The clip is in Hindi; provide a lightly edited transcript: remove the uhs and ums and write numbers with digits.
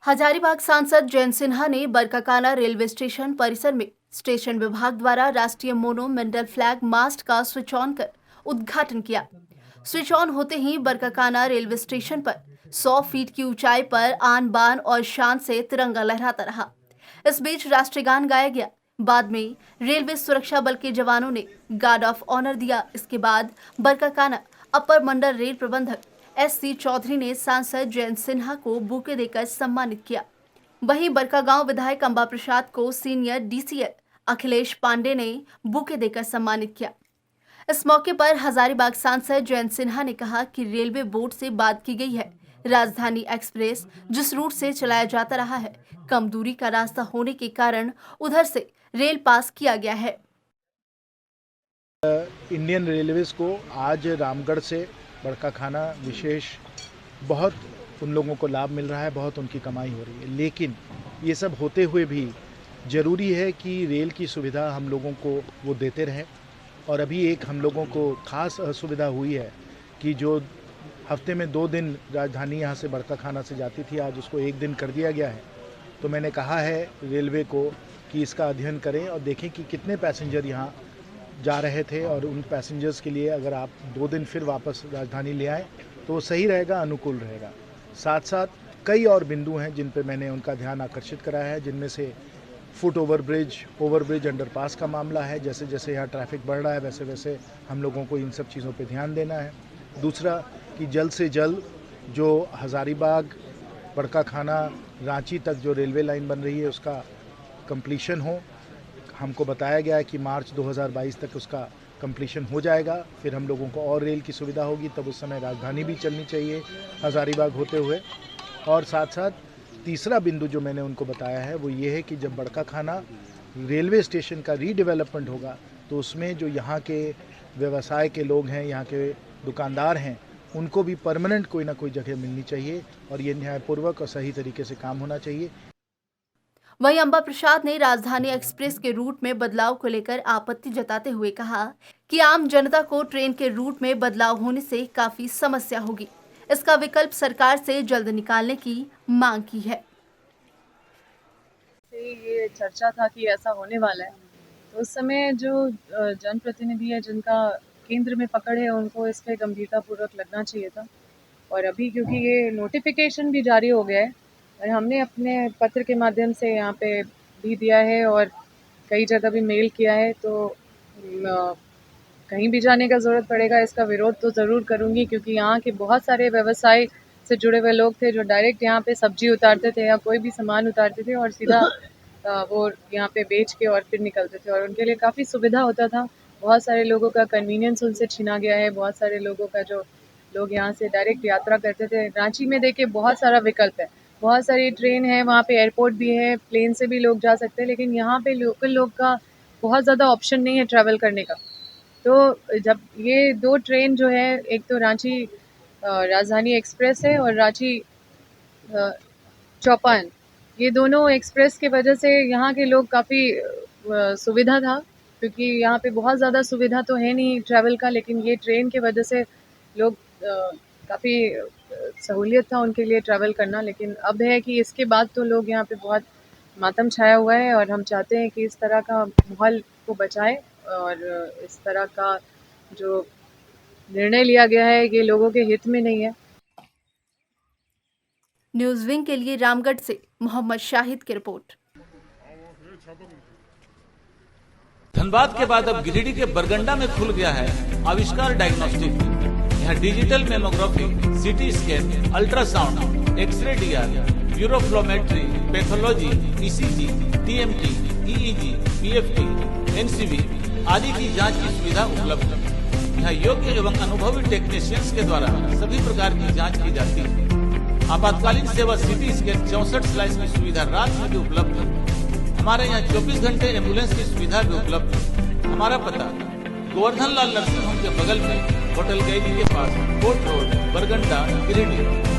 हजारीबाग सांसद जयंत सिन्हा ने बरकाकाना रेलवे स्टेशन परिसर में स्टेशन विभाग द्वारा राष्ट्रीय मोनोमेंटल फ्लैग मास्ट का स्विच ऑन कर उद्घाटन किया। स्विच ऑन होते ही बरकाकाना रेलवे स्टेशन पर 100 फीट की ऊंचाई पर आन बान और शान से तिरंगा लहराता रहा। इस बीच राष्ट्रगान गाया गया। बाद में रेलवे सुरक्षा बल के जवानों ने गार्ड ऑफ ऑनर दिया। इसके बाद बरकाकाना अपर मंडल रेल प्रबंधक SC चौधरी ने सांसद जयंत सिन्हा को बुके देकर सम्मानित किया। वहीं बरकागांव विधायक अंबा प्रसाद को सीनियर DCL अखिलेश पांडे ने बुके देकर सम्मानित किया। इस मौके पर हजारीबाग सांसद जयंत सिन्हा ने कहा कि रेलवे बोर्ड से बात की गई है। राजधानी एक्सप्रेस जिस रूट से चलाया जाता रहा है, कम दूरी का रास्ता होने के कारण उधर से रेल पास किया गया है। इंडियन रेलवेज को आज रामगढ़ से बरकाखाना विशेष बहुत उन लोगों को लाभ मिल रहा है, बहुत उनकी कमाई हो रही है। लेकिन ये सब होते हुए भी ज़रूरी है कि रेल की सुविधा हम लोगों को वो देते रहें। और अभी एक हम लोगों को ख़ास असुविधा हुई है कि जो हफ्ते में 2 दिन राजधानी यहाँ से बरकाखाना से जाती थी, आज उसको 1 दिन कर दिया गया है। तो मैंने कहा है रेलवे को कि इसका अध्ययन करें और देखें कि कितने पैसेंजर यहाँ जा रहे थे, और उन पैसेंजर्स के लिए अगर आप 2 दिन फिर वापस राजधानी ले आएँ तो वो सही रहेगा, अनुकूल रहेगा। साथ साथ कई और बिंदु हैं जिन पे मैंने उनका ध्यान आकर्षित कराया है, जिनमें से फुट ओवरब्रिज अंडरपास का मामला है। जैसे जैसे यहाँ ट्रैफिक बढ़ रहा है वैसे वैसे हम लोगों को इन सब चीज़ों पे ध्यान देना है। दूसरा कि जल्द से जल्द जो हजारीबाग बरकाखाना रांची तक जो रेलवे लाइन बन रही है उसका कंप्लीशन हो। हमको बताया गया है कि मार्च 2022 तक उसका कंप्लीशन हो जाएगा। फिर हम लोगों को और रेल की सुविधा होगी, तब उस समय राजधानी भी चलनी चाहिए हजारीबाग होते हुए। और साथ साथ तीसरा बिंदु जो मैंने उनको बताया है वो ये है कि जब बरकाखाना रेलवे स्टेशन का रीडेवलपमेंट होगा तो उसमें जो यहाँ के व्यवसाय के लोग हैं, यहाँ के दुकानदार हैं, उनको भी परमानेंट कोई ना कोई जगह मिलनी चाहिए और ये न्यायपूर्वक और सही तरीके से काम होना चाहिए। वहीं अंबा प्रसाद ने राजधानी एक्सप्रेस के रूट में बदलाव को लेकर आपत्ति जताते हुए कहा कि आम जनता को ट्रेन के रूट में बदलाव होने से काफी समस्या होगी। इसका विकल्प सरकार से जल्द निकालने की मांग की है। ये चर्चा था कि ऐसा होने वाला है, तो उस समय जो जनप्रतिनिधि है जिनका केंद्र में पकड़ है उनको इस पे गंभीरतापूर्वक लगना चाहिए था। और अभी क्योंकि ये नोटिफिकेशन भी जारी हो गया है और हमने अपने पत्र के माध्यम से यहाँ पे भी दिया है और कई जगह भी मेल किया है, तो कहीं भी जाने का ज़रूरत पड़ेगा इसका विरोध तो ज़रूर करूँगी, क्योंकि यहाँ के बहुत सारे व्यवसाय से जुड़े हुए लोग थे जो डायरेक्ट यहाँ पे सब्जी उतारते थे या कोई भी सामान उतारते थे और सीधा वो यहाँ पे बेच के और फिर निकलते थे, और उनके लिए काफ़ी सुविधा होता था। बहुत सारे लोगों का कन्वीनियंस उनसे छीना गया है। बहुत सारे लोगों का जो लोग यहाँ से डायरेक्ट यात्रा करते थे, रांची में देखिए बहुत सारा विकल्प है, बहुत सारी ट्रेन है, वहाँ पे एयरपोर्ट भी है, प्लेन से भी लोग जा सकते हैं, लेकिन यहाँ पे लोकल लोग का बहुत ज़्यादा ऑप्शन नहीं है ट्रैवल करने का। तो जब ये 2 ट्रेन जो है, एक तो रांची राजधानी एक्सप्रेस है और रांची चौपान, ये दोनों एक्सप्रेस की वजह से यहाँ के लोग काफ़ी सुविधा था, क्योंकि यहाँ पे बहुत ज़्यादा सुविधा तो है नहीं ट्रैवल का, लेकिन ये ट्रेन के वजह से लोग काफ़ी सहूलियत था उनके लिए ट्रैवल करना। लेकिन अब है कि इसके बाद तो लोग यहाँ पे बहुत मातम छाया हुआ है और हम चाहते हैं कि इस तरह का माहौल को बचाएं और इस तरह का जो निर्णय लिया गया है ये लोगों के हित में नहीं है। न्यूज़ विंग के लिए रामगढ़ से मोहम्मद शाहिद की रिपोर्ट। धनबाद के बाद अब गिरिडीह के बरगंडा में खुल गया है आविष्कार डायग्नोस्टिक। यहाँ digital mammography, CT scan, ultrasound, x-ray DR, uroflowmetry, pathology, ECG, TMT, EEG, PFT, NCV आदि की जांच की सुविधा उपलब्ध है। यहाँ योग्य एवं अनुभवी टेक्नीशियंस के द्वारा सभी प्रकार की जांच की जाती है। आपातकालीन सेवा CT स्कैन 64 स्लाइस की सुविधा रात में भी उपलब्ध है। हमारे यहाँ 24 घंटे एम्बुलेंस की सुविधा भी उपलब्ध है। हमारा पता गोवर्धन लाल नर्सिंग होम के बगल में होटल गैली के पास, कोर्ट रोड, बरगंडा, गिरिडीह।